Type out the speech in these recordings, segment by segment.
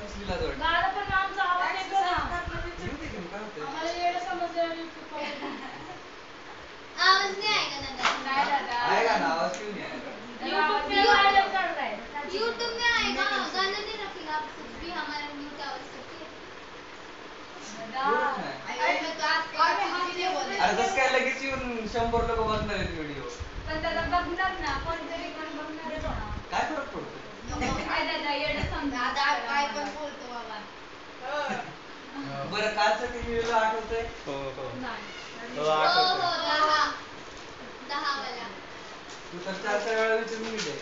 उचलीला जोड गाणं पण आमचा आवाज येतो ना. येऊ दे घेऊन काय होतंय आम्हाला येणं समजलं आवाज नहीं आएगा ना नाही दादा. आएगा ना आवाज क्यों नहीं आएगा YouTube पे वायरल कर रहा है. YouTube में आएगा गाना नहीं रखेगा आप कुछ भी हमारा म्यूट आवाज करके एवढंच नाही. अरे कसं काय लगेच येऊन 100 लोक बघणार आहेत व्हिडिओ पण दादा बघणार ना कोणतरी पण बघणार ना. काय फरक पडतो काय दादा येणं समजा दादा काय पण बोलतो बाबा बरं कालचं ते व्हिडिओ आठवतंय हो हो नाही. हो हो आठवतंय. हो 10 वाला तू तर 4 वेळा विचारून गेले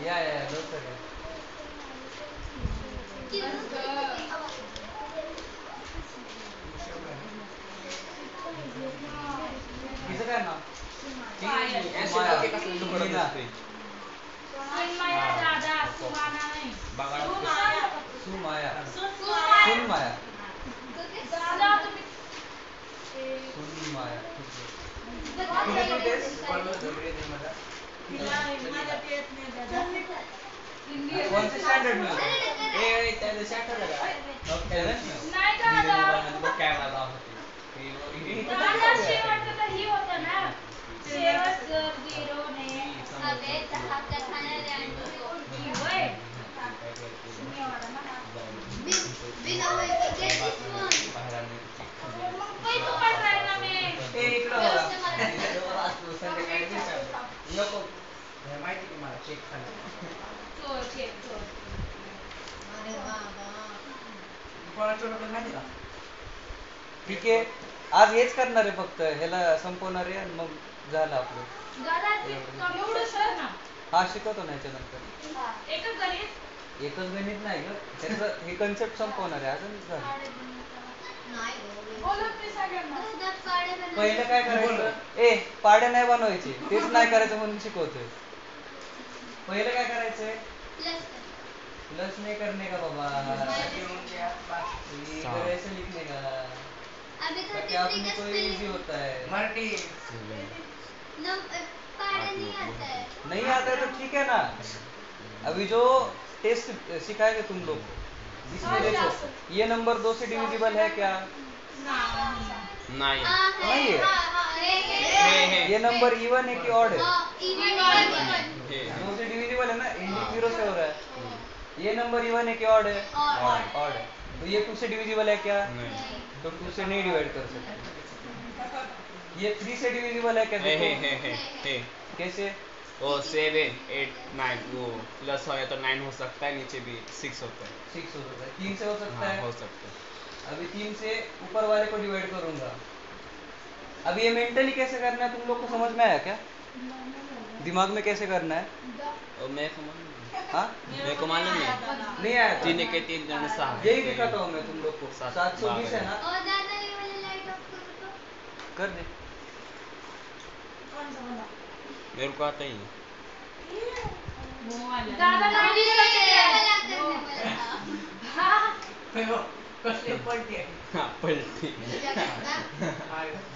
या लवकर या तिचं काय नाव सुनमाया दादा सुमाना नाही. सुमाया सुनमाया. सुनमाया दादा तुम्ही सुनमाया कौन से स्टैंडर्ड में नाही दादा. दादा शेवटचं तर ही होतं ना. शेवट जर 0 ने अबे 10 का खाना ले होय. बिना वही के get this one वही तो पढ़ रहा है ना मैं. नको माहिती तुम्हाला चेक चोर चेक चोर. अरे बाबा ठीक आहे आज हेच करणार आहे फक्त ह्याला संपवणार आहे आणि मग झालं आपलं दादा ते एवढं सर ना. हा शिकवतो ना याच्यानंतर एकच गणित. एकच गणित नाही ग त्याचं हे कन्सेप्ट संपवणार आहे अजून झालं बोलत मी सगळ्यांना. पहिलं काय करायचं पाड्या नाही बनवायचे तेच नाही करायचं म्हणून शिकवतोय पहिलं काय करायचंय प्लस नहीं करने का बाबा ऐसे लिखने का ताकि आप में कोई इजी होता है नहीं आता है तो ठीक है ना अभी जो टेस्ट सिखाएंगे तुम लोग को इसमें देखो ये नंबर 2 से डिविजिबल है क्या नाही नहीं है ये नंबर इवन है कि ऑड है 2 से डिविजिबल है ना एंडिंग 0 से हो रहा है ये नंबर इवन है कि ऑड है ऑड है तो ये 2 से डिविजिबल है क्या नहीं तो 2 से नहीं डिवाइड कर सकते ये 3 से डिविजिबल है क्या देखो कैसे वो 7 8 9 वो प्लस हो तो 9 हो सकता है नीचे भी 6 होता है 6 हो सकता है 3 से हो सकता है हो सकता है अभी 3 से ऊपर वाले को डिवाइड करूंगा अब ये मेंटली कैसे करना है तुम लोग को समझ में आया क्या दिमाग में कैसे करना है और मैं को मालूम हाँ मेरे को मालूम नहीं नहीं आया 3 के 3 जन 6 यही दिखाता हूँ मैं तुम लोग को 720 है ना और दादा ये वाली लाइट ऑफ करो तो कर दे मेरे को आता ही दादा नाही करने दिसत वाला पलटी हाँ पलटी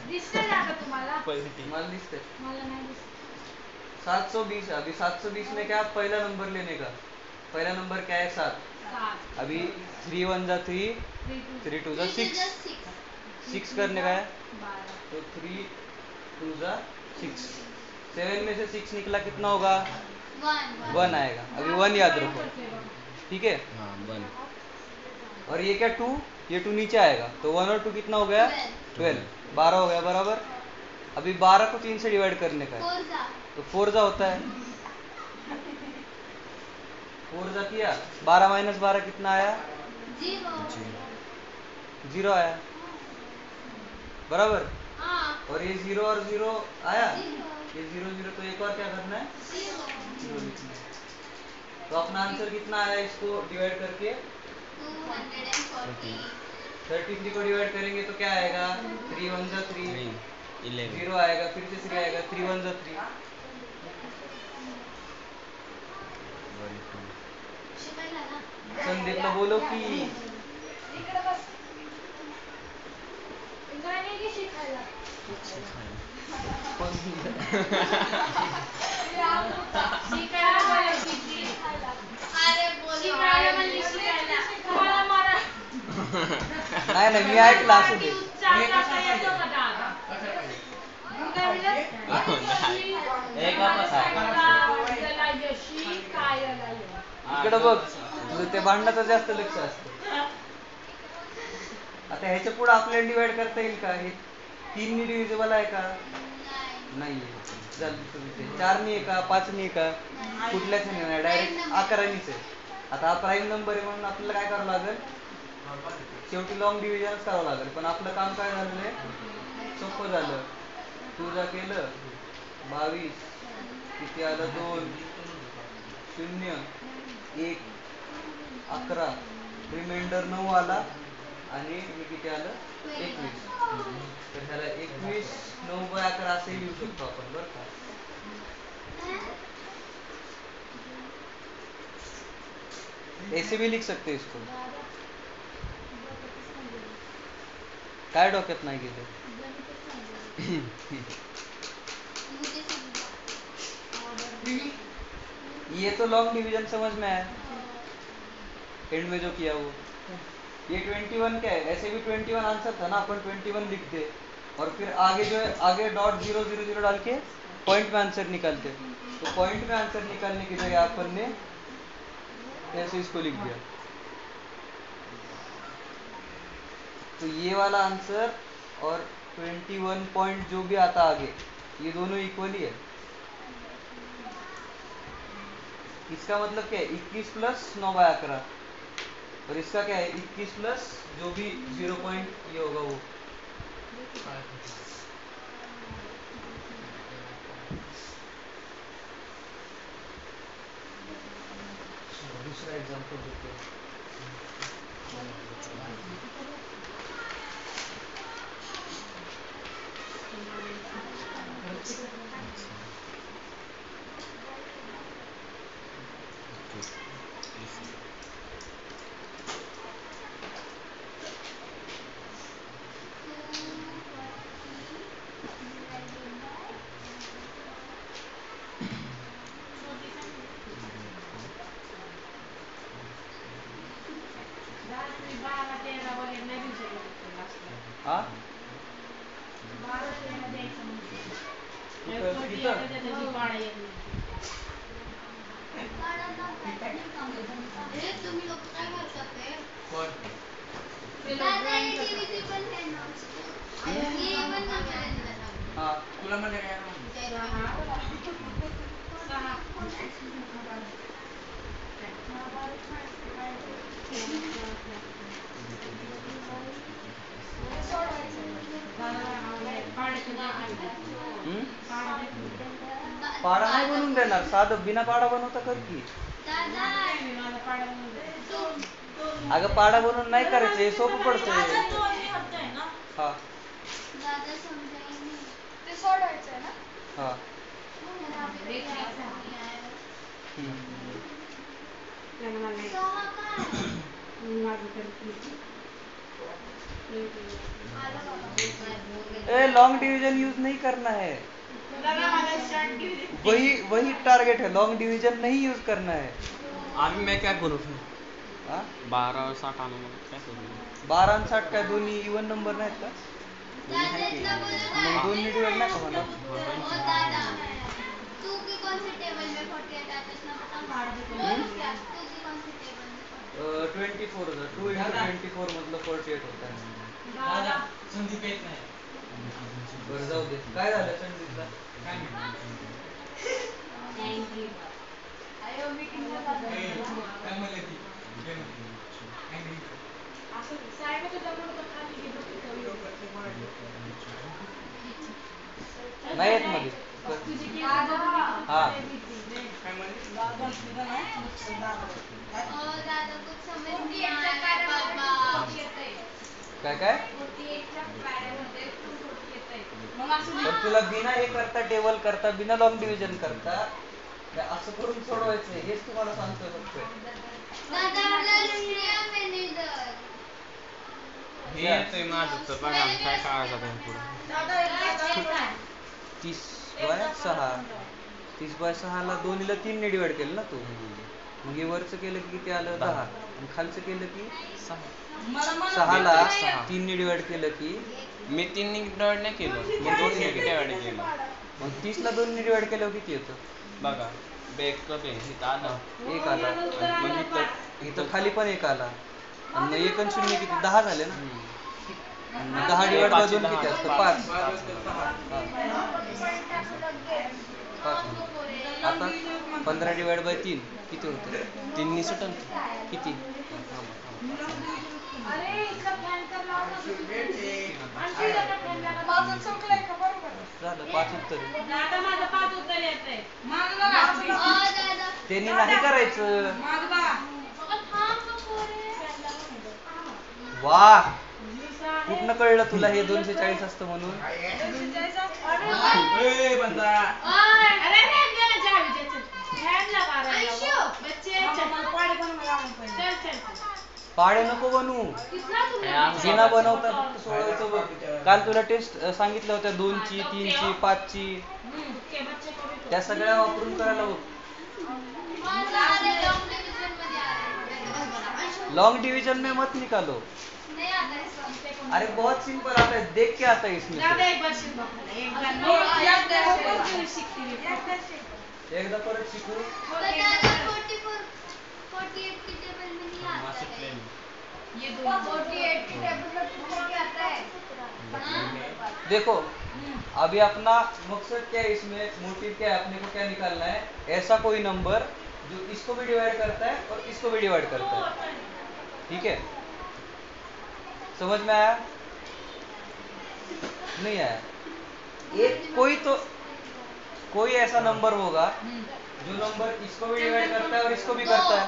दिसतंय दादा तुम्हाला. पलटी मला दिसते मला नाही दिसत. 720 अभी 720 में क्या पहला नंबर लेने का पहला नंबर क्या है 7 7 अभी 3 1 जा 3 3 2 जा 6 6 करने का है 12 तो 3 2 जा 6 7 में से 6 निकला कितना होगा 1 आएगा अभी 1 याद रखो ठीक है हाँ 1 और ये क्या 2 ये 2 नीचे आएगा तो 1 और 2 कितना हो गया 12 12 हो गया बराबर अभी 12 को 3 से डिवाइड करने का है तो 4 जा होता है 4 जा किया 12 माइनस 12 कितना आया 0 आया बराबर और ये 0 और 0 आया ये 0 0 तो एक और क्या करना है 0 लिखना है तो अपना आंसर कितना आया इसको डिवाइड करके 33 को डिवाइड करेंगे तो क्या आएगा 3 1 जा 3 11 0 आएगा फिर से 3 आएगा 3 1 जा 3 संदीपला बोलो की इकडे बस. गाणे की शिकायला. शिकायला नाही नाही, मी ऐकलं असू दे. चार टाका येतो का दादा? मग काय म्हणलं? एक वापस आहे. याला यशी, काय याला यो. इकडे बघ, तुझं ते भांडणाचं जास्त लक्ष असतं. आता ह्याच्या पुढे आपल्याला डिवाइड करता येईल का? हे 3 डिव्हिजिबल आहे का? नाही. चल 4 आहे का? 5 आहे का? कुठल्याच नाही, डायरेक्ट 11नीच आहे. आता हा प्राईम नंबर आहे म्हणून आपल्याला काय करावं लागेल? शेवटी लॉंग डिव्हिजनच करावं लागेल. पण आपलं काम काय झालं आहे? सोपं झालं. तू जा केलं 22, किती आलं? 2 0 1 11, रिमाइंडर 9 आला आणि हे किती आलं? 21. तर ह्याला 21 9/11 असे लिहू शकतो आपण बरं का. ऐसे भी लिख सकते इसको. काय डोक्यात नाही गेलं? ये तो लॉन्ग डिवीजन समझ में आया, एंड में जो किया वो. ये 21 क्या है? ऐसे भी 21 आंसर था ना, अपन 21 लिखते और फिर आगे जो है आगे डॉट 0 0 0 डाल के पॉइंट में आंसर निकालते. तो पॉइंट में आंसर निकालने की जगह अपन ने ऐसे इसको लिख दिया. तो ये वाला आंसर और 21 पॉइंट जो भी आता आगे, ये दोनों इक्वली है. इसका मतलब क्या है? 21 प्लस 9/11. और इसका क्या है? 21 प्लस जो भी 0 पॉइंट ये होगा वो. दूसरा एग्जांपल देखते हैं. हाँ तुम्ही लोक काय करतात ते? कोण? दादा हे डिव्हिजिबल आहे ना. हे पण नव्हे. हाँ तुला म्हणजे काय? पाडा नाही बनवून देणार, साधं बिना पाडा बनवता कर की. दादा अगं पाडा बनवून नाही करायचं, हे सोपं पडतंय. हा दादा समजायला ते सोडवायचं आहे ना? हा सहा काय? ए लॉन्ग डिवीजन यूज नहीं करना है. वही टारगेट है, लॉन्ग डिवीजन नहीं यूज करना है. अभी मैं क्या करूँ फिर? हाँ 12 और 7 आना मतलब क्या करूँ? 12 आणि 60 काय दोन्ही इवन नंबर नाहीत का? दादाला बोलो ना. मग दोन्ही डिवाइड नाही का मला? ओ दादा तू की कौन से टेबल में 48 आता है ना बता. क्या तू की कौन से टेबल में 24 होता. 2 × 24 मतलब 48 होता है. दादा संदीप येत नाही. बरं जाऊ दे. काय झालं संदीपला? काय नाही. अयो मीटिंगला काय म्हणले ती? काय म्हणली? काय नाही. असं साहेबाच्या जवळ तर खाली गेलो नाही येत मध्ये. तुझी हा काय म्हणली? ओ दादा कुछ समझ नहीं आ रहा है बाबा. काय काय? 48च्या पॅरामध्ये 240 येतंय. मग असं पण तुला बिना हे करता टेबल करता बिना लॉंग डिव्हिजन करता काय असं करून सोडवायचं हेच तुम्हाला सांगतोय फक्त. दादा प्लस किया मैंने इधर. हे येतंय माझं तर बघा ना, काय करायचं आता पुढे. 30/6 30/6 ला दोन्हीला 3 ने डिवाइड केलं ना तू. मग हे वरचं केलं की किती आलं 10 आणि खालचं केलं की 6 6ला सहा. 3 डिवाइड केलं की मी 3 ने डिवाइड नाही केलं, मी 2 ने डिवाइड केलं. मग 30ला 2 डिवाइड केल्यावर किती येतं? बघा बॅकअप आहे इथं आलं. 1 आला. आणि मग इथं खाली पण 1 आला. आणि मग 1 आणि 0 किती 10 झाले ना. हम्म. मग 10 डिवाइड बाय 2 किती असतं? 5. 5. आता 15 डिवाइड बाय 3 किती होतं? 3 ने सुटल किती? झालं 5 उत्तर आहे. त्यांनी नाही करायचं. वा कुठनं कळलं तुला हे 240 असतं म्हणून? ए, बंदा. पाडे नको बनवू. बिना बनवता फक्त सोडवायचं बघ. काल तुला टेस्ट सांगितलं होत्या 2 ची 3 ची 5 ची त्या सगळ्या वापरून करायला बघ. लॉन्ग डिवीजन में मत निकालो. अरे बहुत सिंपल आता है, देख के आता है इसमें से. एकदा परत शिकू. देखो अभी अपना मकसद क्या है इसमें, मोटिव क्या है, अपने को क्या निकालना है? ऐसा कोई नंबर जो इसको भी डिवाइड करता है और इसको भी डिवाइड करता है. ठीक है, समझ में आया? नहीं आया? एक कोई ऐसा नंबर होगा जो नंबर इसको भी डिवाइड करता है और इसको भी करता है.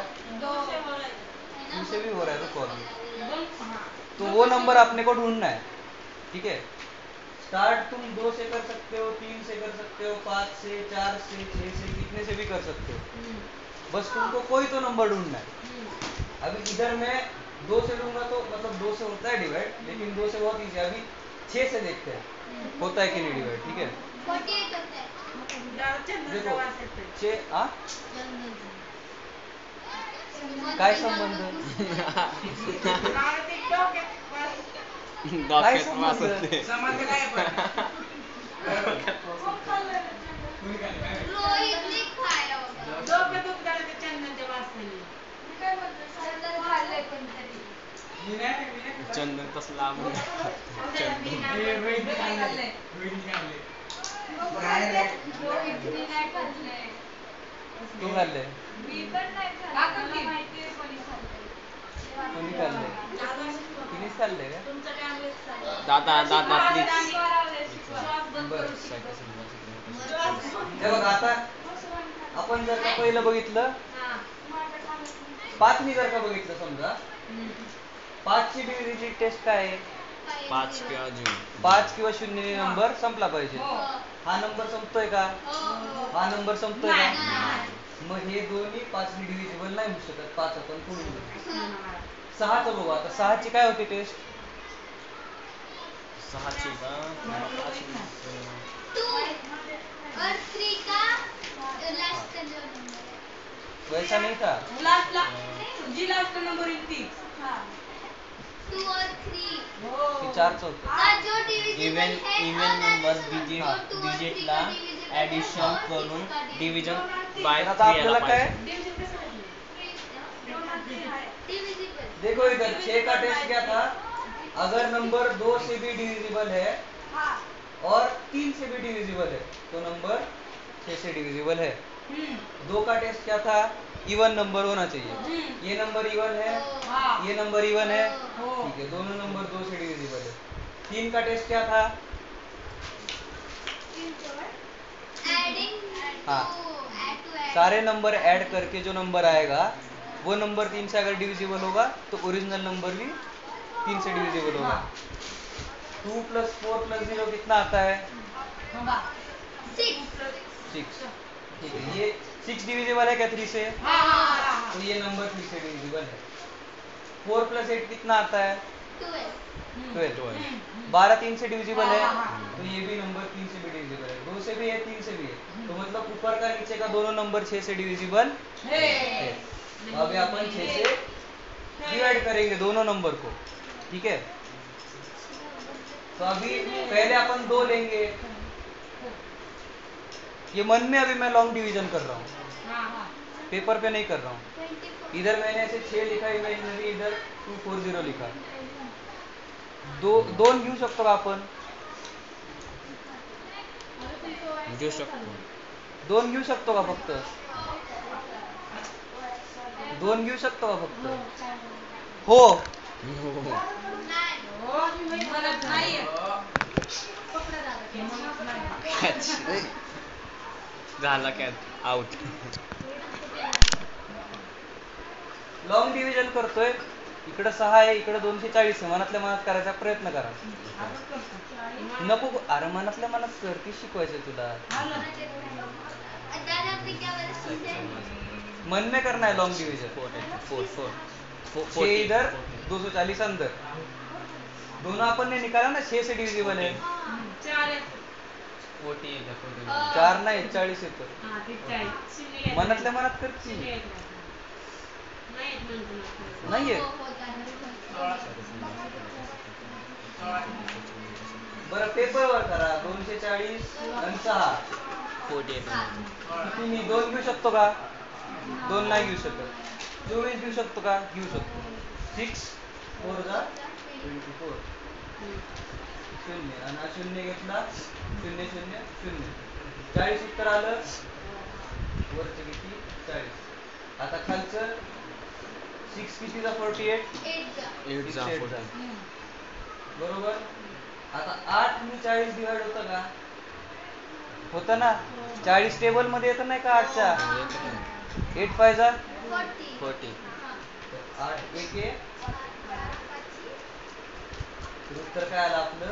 इनसे भी हो रहा है, रुको अभी. तो वो नंबर अपने को ढूंढना है. ठीक है, स्टार्ट तुम 2 से कर सकते हो, 3 से कर सकते हो, 5 से, 4 से, 6 से, कितने से भी कर सकते हो. बस तुमको कोई तो नंबर ढूंढना है. अभी इधर मैं 2 से लूंगा तो मतलब 2 से होता है डिवाइड, लेकिन 2 से बहुत ईजी. अभी 6 से देखते हैं होता है कि नहीं डिवाइड. ठीक है, देखो 6 काय संबंध? काय संबंध? संबंध काय पण? कोणी काय काय? मी नाही. चंदन तसला आपण ए, रोहितने खाल्ले. रोहितने खाल्ले. काय रे? तू खाल्ले? मी पण नाही खाल्लं. मला माहिती आहे कोणी खाल्लंय. कोणी खाल्ले? तिनेच खाल्ले का? दादा प्लीज. बरं. हे बघ आता आपण जर का पहिलं बघितलं 5 नी जर का बघितलं समजा 5 ची डिव्हिजनची टेस्ट काय आहे? 5 किंवा 0. 5 किंवा 0 ने नंबर संपला पाहिजे. हा नंबर संपतोय का? हा नंबर संपतोय का? मग हे दोन्ही 5 ने डिव्हिजिबल नाही होऊ शकत. 5 आपण पुढे 6चं बघू आता. 6ची काय होती टेस्ट? 6ची का? 2 और 3 का लास्ट का जो नंबर है वैसा नहीं था. हाँ 2 और 3 हे 4चं होतं. का जो डिविजिबल है इवन नंबर जो 2 और 3 डिजिटला का divisible है, ऍडिशन और करून इसका डिव्हिजन divisible बाय तर आता 3 आपल्याला याला काय? पाहिजे. divisible. देखो इधर 6 का टेस्ट क्या था? अगर नंबर 2 से भी डिविजिबल है और 3 से भी डिविजिबल है तो नंबर 6 से डिविजिबल है. 2 का टेस्ट क्या था? इवन नंबर होना चाहिए. ये नंबर इवन है, ये नंबर इवन है. ठीक है, दोनों नंबर 2 से डिविजिबल है. 3 का टेस्ट क्या था? Adding हाँ. add to add. सारे नंबर ऐड करके जो नंबर आएगा वो नंबर 3 से अगर डिविजिबल होगा तो ओरिजिनल नंबर भी 3 से डिविजिबल होगा. 2 + 4 + 0 कितना आता है? 6. ठीक है, ये 6 डिविजिबल है क्या 3 से? तो ये नंबर 3 से डिविजिबल है. 4 + 8 कितना आता है? 12. 12। 12 3 से डिविजिबल है, तो ये भी नंबर 3 से भी डिविजिबल है, 2 से भी है, 3 से भी है, तो मतलब ऊपर का नीचे का दोनों नंबर 6 से डिविजिबल है। तो अभी अपन 6 से डिवाइड करेंगे दोनों नंबर को, ठीक है। तो अभी पहले अपन 2 लेंगे, ये मन में अभी मैं लॉन्ग डिवीजन कर रहा हूँ, पेपर पे नहीं कर रहा हूँ। 24 इधर मैंने ऐसे 6 लिखा इमेजिनरी, इधर 240 लिखा। 2 घेऊ शकतो का आपण? घेऊ शकतो. 2 घेऊ शकतो का फक्त? 2 घेऊ शकतो का फक्त? हो. झाला काय आउट. लॉन्ग डिव्हिजन करतोय, इकडे 6 आहे, इकडे 240 आहे, मनातल्या मनात करायचा प्रयत्न करा. नको अरे मनातल्या मनात कर, ती शिकवायचंय तुला. दादा आपने क्या बोला सुनते हैं? मन में करना है लॉन्ग डिवीजन. 6 इधर 240 अंदर, दोनों अपन ने निकाला ना, 6 से डिविजिबल है. 4 नाही 40 येतो. मनातल्या मनात करती नाहीये. बरं पेपरवर करा. 240 आणि 6 किती? मी 2 घेऊ शकतो का? 2 नाही घेऊ शकत. 24 घेऊ शकतो का? घेऊ शकतो. 6 4 जा 24 शून्य, आणि हा शून्य घेतला, 0 0 0, 40 उत्तर आलं. वरचं किती? 40. आता खालचं 6 कितीचा? 48. 8 8 जा 8 40. बरोबर. आता 8 ने 40 डिवाइड होतं का? होतं ना. 40 टेबल मध्ये येतं नाही का 8च्या? 8 5 जा 40. 8 1 आहे. तर उत्तर काय आलं आपलं?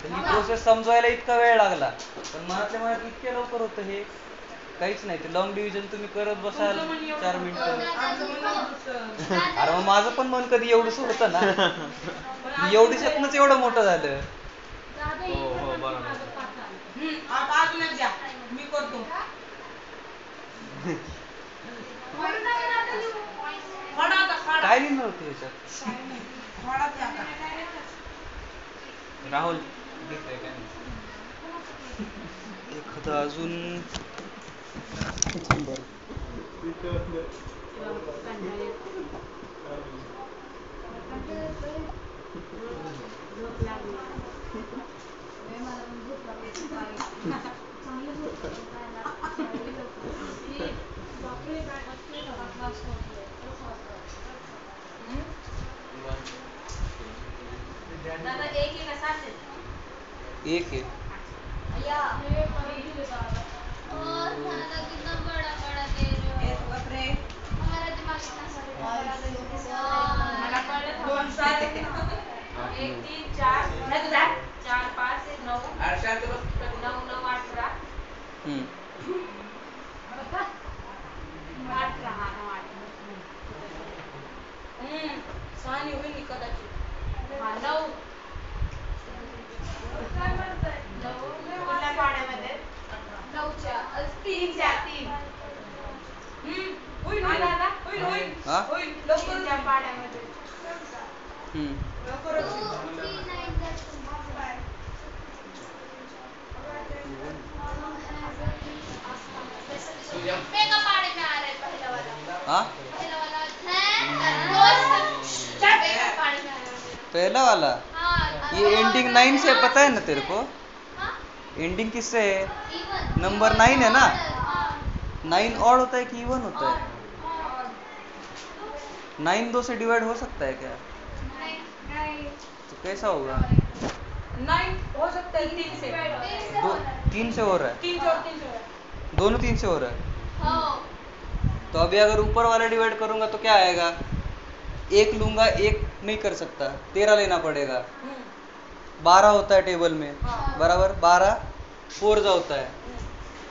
तर ही प्रोसेस समजवायला इतका वेळ लागला, पण मनातल्या मनात इतक्या लवकर होतं हे काहीच नाही. ते लॉन्ग डिव्हिजन तुम्ही करत बसाल 4 मिनिटं. अरे मग माझं पण मन कधी एवढंच होतं ना, एवढीच यातनंच एवढं मोठं झालं. हो बरोबर. मी करतो. काय लिहिणार होतं याच्यात? राहुल घेतोय काय? एखादं अजून दादा एक ही का साथ है? एक आहे. और दादा कितना बड़ा बड़ा दे रहे हो. हमारा दिमाग इतना बड़ा दे रहे हो. मला कळलं था. 1 3 4 नाही तुझा 4 5 9 9 9 18. हम्म. 18 हा 9 सहानी होईल कदाचित. हा 9 काय म्हणताय? 9 कुठल्या पाड्यामध्ये? 9च्या 3च्या 3. होईल हा दादा होईल हा? होईल लवकर 3च्या पाड्यामध्ये. हम्म. 2 3 9 पे का पाड़े में आ रहा है पहला वाला. हा? पहला वाला है दोस्त. पे का पाड़े में आ रहा है. पहला वाला हाँ. ये एंडिंग 9 से पता है ना तेरे को? हाँ? एंडिंग किससे है? Even. नंबर 9 है ना? हाँ. 9 ऑड होता है कि इवन होता है? 9 2 से डिवाइड हो सकता है क्या? नहीं. तो कैसा होगा? 9 हो सकता है 3 से. 3 से हो रहा है. 3 और 3 से. दोनों 3 से हो रहा है. हाँ. तो अभी अगर ऊपर वाला डिवाइड करूंगा तो क्या आएगा? 1 लूंगा, 1 नहीं कर सकता, 13 लेना पड़ेगा. 12 होता है टेबल में, बराबर. 12 4 जा होता है,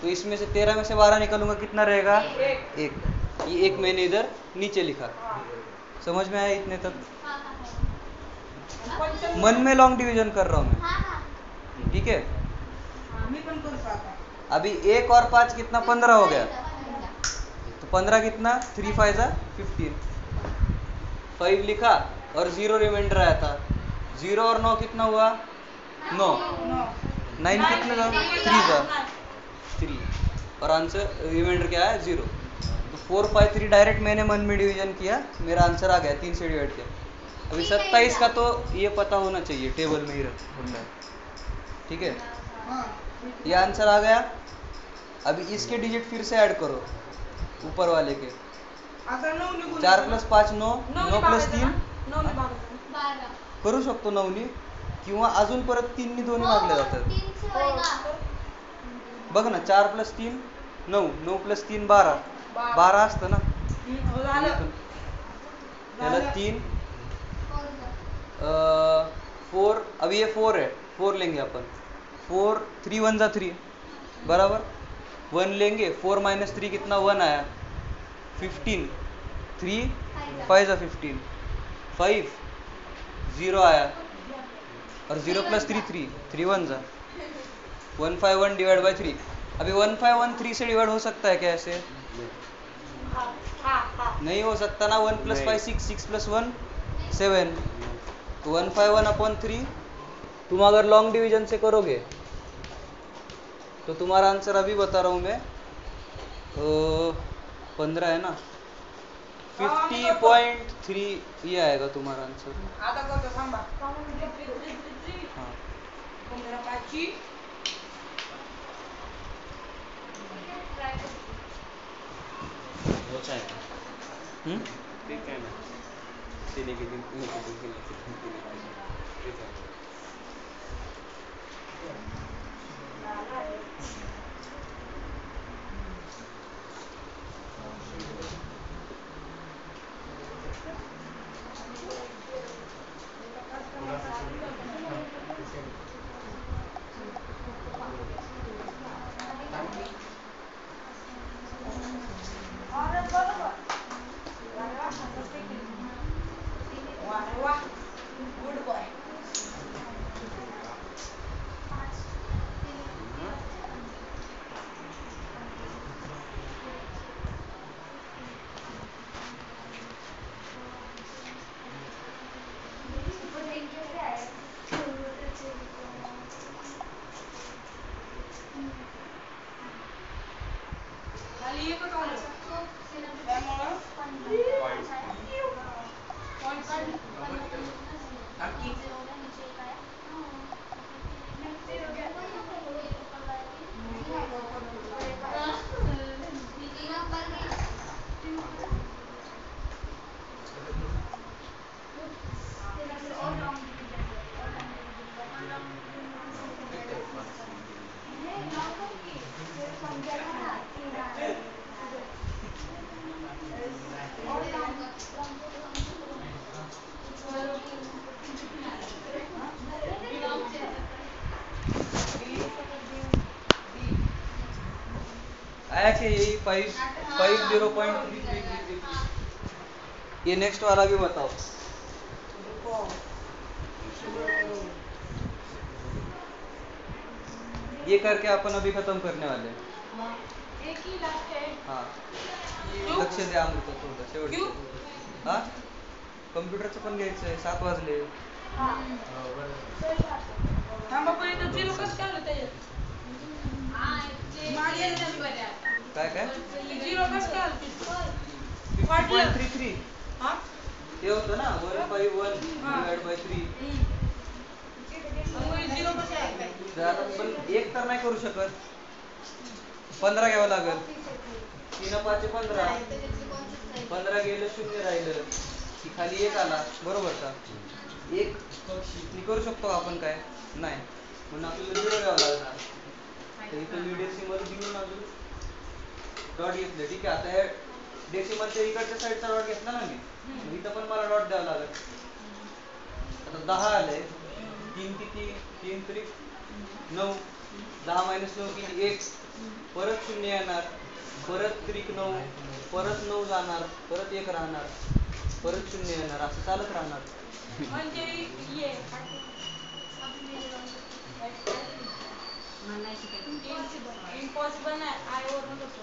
तो इसमें से 13 में से 12 निकालूंगा, कितना रहेगा? 1. ये 1 मैंने इधर नीचे लिखा. समझ में आया इतने तक? हाँ हाँ मन में लॉन्ग डिवीजन कर रहा हूँ मैं, हाँ हाँ ठीक है? मी पण करू शकता. अभी 1 और 5 कितना 15 हो गया, तो 15 कितना 3 5 जा 15, 5 लिखा और 0 रिमाइंडर आया था, 0 और 9 कितना हुआ 9, 9 कितना था 3 था 3, और आंसर रिमाइंडर क्या है 0। तो 4 5 3 डायरेक्ट मैंने मन में डिवीजन किया, मेरा आंसर आ गया 3 से डिवाइड किया। अभी 27 का तो ये पता होना चाहिए, टेबल में ही होता है, ठीक है? ये आंसर आ गया। अभी इसके डिजिट फिर से ऐड करो ऊपर वाले के, आता 9 निघून 4 + 5 9, 9 + 3 9 ने भागायचं. 12 करू शकतो 9नी, किंवा अजून परत 3 नी दोन्ही भागले जातात. 3 से होएगा. बघ ना 4 + 3 9, 9 + 3 12, 12 असतं ना. हो झालं. त्याला 3 और 4, अभी ये 4 है, 4 लेंगे अपन, 4 3 1 जा 3 बराबर, 1 लेंगे, 4 - 3 कितना 1 आया 15, 3 5 जा 15, 5 0 आया, और 0 + 3 3, 3 1 जा 151 डिवाइड बाय 3। अभी 151 3 से डिवाइड हो सकता है क्या ऐसे? नहीं हो सकता ना, 1 + 5 6, 6 + 1 7, तो 151/3। तुम अगर लॉन्ग डिवीजन से करोगे तो तुम्हारा आंसर अभी बता रहा हूँ मैं, 15 है ना, 50.3 ये आएगा तुम्हारा आंसर। आता करतो थांबा. हाँ 15 5ची होच आहे. हम्म? ठीक आहे ना. तिने किती ठीक आहे. वा गुड बॉय. खाली एकच आलं. त्यामुळं आया कि यही 50.3333। ये नेक्स्ट वाला भी बताओ। ये करके अपन अभी खत्म करने वाले हैं। एक ही लास्ट आहे. हाँ लक्ष द्या अमृता थोडं शेवटचं. हा कम्प्युटरचं पण घ्यायचं आहे, 7 वाजले. थांबा पण इथं 0 कसं काय आलं त्याच्यात? काय काय 0 कसं काय आलं तिथं? 50.33 हा? हे होतं ना 1/1/3. मग 0 कसं आहे? तर आता पण एक तर नाही करू शकत, 15 घ्यावं लागेल. 3 5 15, 15 गेलं 0 राहिलं की खाली 1 आला, बरोबर का? 1 मी करू शकतो आपण काय नाही, म्हणून आपल्याला 0 घ्यावं लागणार. तर इथं मी डेसिमल घेऊन अजून डॉट घेतले, ठीक आहे. आता डेसिमलच्या इकडच्या साईडचा डॉट घेतला ना मी, मग इथं पण मला डॉट द्यावा लागेल. आता 10 आलंय, 3 किती 3 त्रिक 9, 10 - 9 किती 1, परत 0 येणार, परत त्रिक 9, परत 9 जाणार, परत 1 राहणार. परत शून्य येणार, असं चालत राहणार. म्हणजे ये इम्पॉसिबल नाही आय वरून होतो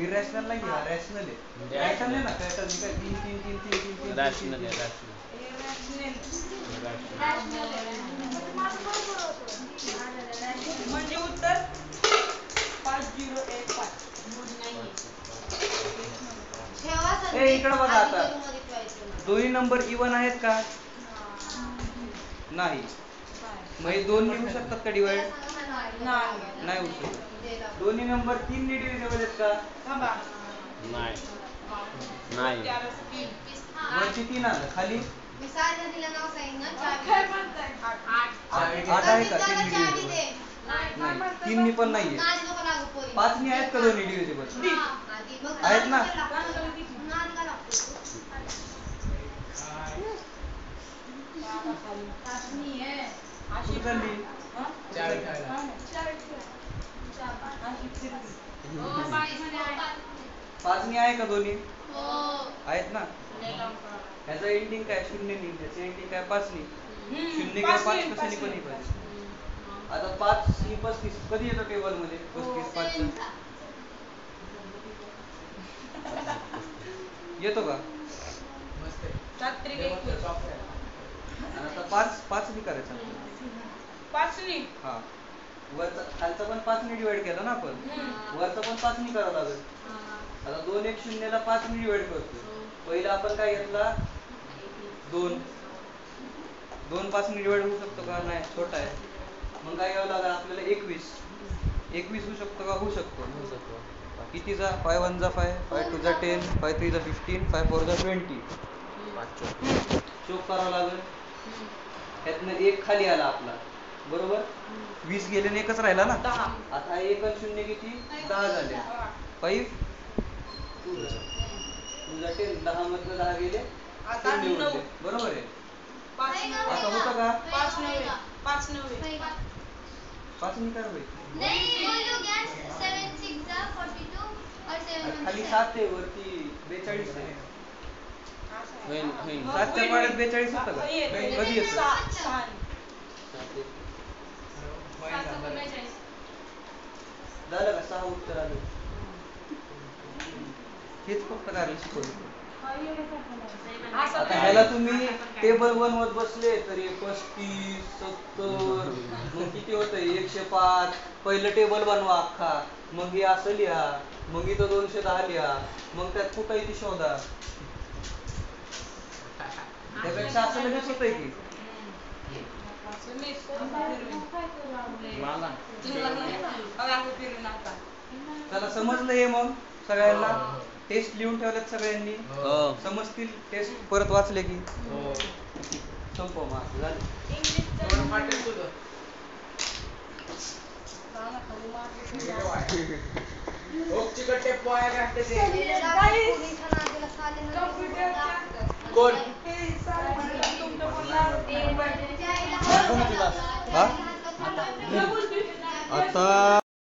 इरॅशनल नाही हा रॅशनल आहे. म्हणजे रॅशनल आहे ना पॅटर्न काय 3 3 3 3 3 3 रॅशनल आहे रॅशनल म्हणजे उत्तर 5015 ए इकडे बघा आता, दोन्ही नंबर इवन आहेत का? नाही. मग हे दोन होऊ शकतात का डिवाइड? नाही होऊ शकत. दोन्ही नंबर 3 ने डिव्हिजिबल आहेत का? थांबा नाही नाही वरती 3 आलं, खाली मी सायन्स दिलं नाव सांगितलं काय म्हणताय 8 आहे का 3 ने डिव्हिजिबल? नाही, 3 ने पण नाहीये. 5 ने आहेत का दोन्ही डिव्हिजिबल? आहेत ना? कुठे चालली? 5 ने आहे का दोन्ही? आहेत ना? ह्याचा एंडिंग काय? 0 ने. ह्याचं एंडिंग काय? 5 ने. 0 किंवा 5 कशाने पण नाही पाहिजे. आता 5 ही 35 कधी येतो टेबल मध्ये? 35 5 येतो का? आणि आता 5 ने करायचं आपल्याला. 5 ने हा, वरचा खालचा पण 5 ने डिवाइड केला ना आपण, वरचा पण 5 ने करावं लागेल. आता 2 1 0 ला 5 ने डिवाइड करतो. पहिला आपण काय घेतला? 2 5 ने डिवाइड होऊ शकतो का? नाही, छोटा आहे. मग काय घ्यावं लागेल आपल्याला? 21 होऊ शकतो का? होऊ शकतो. कितीचा? 5 1 जा 5, 5 2 जा 10, 5 3 जा 15, 5 4 जा 20. चोक करावं लागेल. त्यातनं 1 खाली आला आपला, बरोबर? 20 गेले आणि 1च राहिला ना. आता 1 आणि 0 किती? 10 झाले. 5 2 जा 10, 10 मधनं 10 गेले, आता 0 9. उरले. बरोबर आहे. 5 आता होतं का? 5 9 5 9 5 ने काय होईल? नहीं बोलो गैस 7 6 जा 42 और 7 खाली 7 आहे, वरती 42 आहे. होईल होईल 7 च्या पाड्यात 42 होतं का? कधी येतं? झालं का? 6 उत्तर आलं. हेच फक्त कार्य शिकवलं. आता ह्याला तुम्ही टेबल बनवत बसले तर 35 70 मग किती होतंय? 105. पहिलं टेबल बनवा अख्खा, मग हे असं लिहा, मग इथं 210 लिहा, मग त्यात कुठं आहे ती शोधा. त्यापेक्षा असं लगेच होतंय की. मला त्याला समजलं हे मग सगळ्यांना? टेस्ट लिहून ठेवल्यात सगळ्यांनी? समजतील टेस्ट परत वाचले की? संपव मग झालं. कोण